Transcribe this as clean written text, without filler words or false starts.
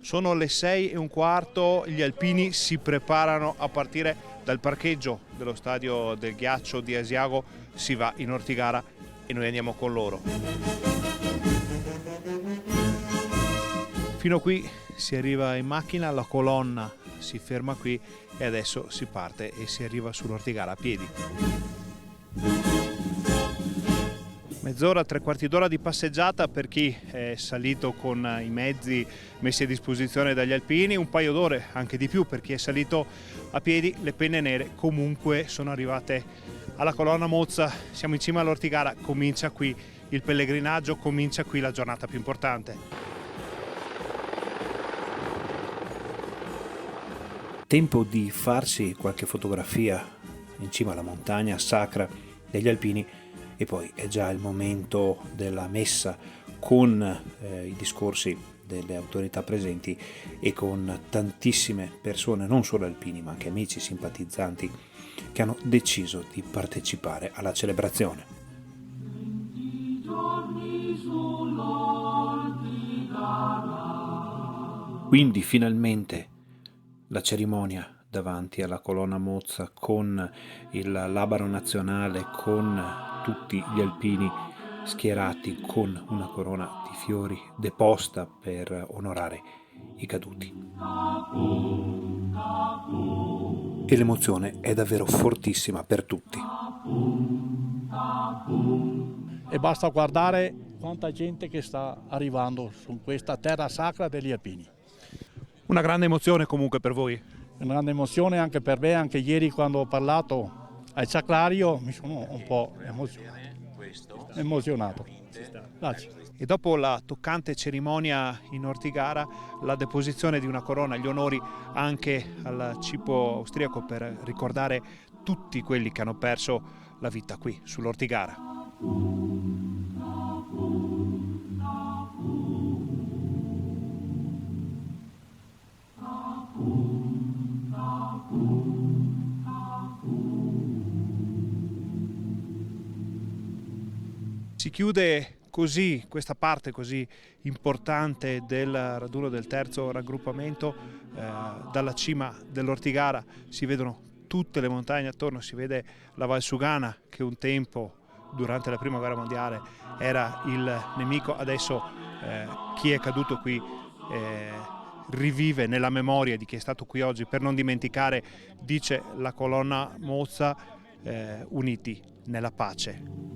Sono le 6:15, gli alpini si preparano a partire dal parcheggio dello stadio del ghiaccio di Asiago, si va in Ortigara e noi andiamo con loro. Fino a qui si arriva in macchina, la colonna si ferma qui e adesso si parte e si arriva sull'Ortigara a piedi. Mezz'ora, 3/4 d'ora di passeggiata per chi è salito con i mezzi messi a disposizione dagli alpini, un paio d'ore, anche di più per chi è salito a piedi. Le penne nere comunque sono arrivate alla colonna Mozza, siamo in cima all'Ortigara, comincia qui il pellegrinaggio, comincia qui la giornata più importante. Tempo di farsi qualche fotografia in cima alla montagna sacra degli alpini e poi è già il momento della messa con i discorsi delle autorità presenti e con tantissime persone, non solo alpini ma anche amici, simpatizzanti, che hanno deciso di partecipare alla celebrazione. Quindi finalmente la cerimonia davanti alla colonna Mozza con il labaro nazionale, con tutti gli alpini schierati con una corona di fiori deposta per onorare i caduti. E l'emozione è davvero fortissima per tutti. E basta guardare quanta gente che sta arrivando su questa terra sacra degli alpini. Una grande emozione comunque per voi. Una grande emozione anche per me, anche ieri quando ho parlato al sacrario mi sono un po' emozionato. Grazie. E dopo la toccante cerimonia in Ortigara, la deposizione di una corona, gli onori anche al cibo austriaco per ricordare tutti quelli che hanno perso la vita qui sull'Ortigara. Si chiude così questa parte così importante del raduno del terzo raggruppamento. Dalla cima dell'Ortigara si vedono tutte le montagne attorno, si vede la Valsugana che un tempo durante la prima guerra mondiale era il nemico, adesso chi è caduto qui rivive nella memoria di chi è stato qui oggi per non dimenticare, dice la colonna Mozza, uniti nella pace.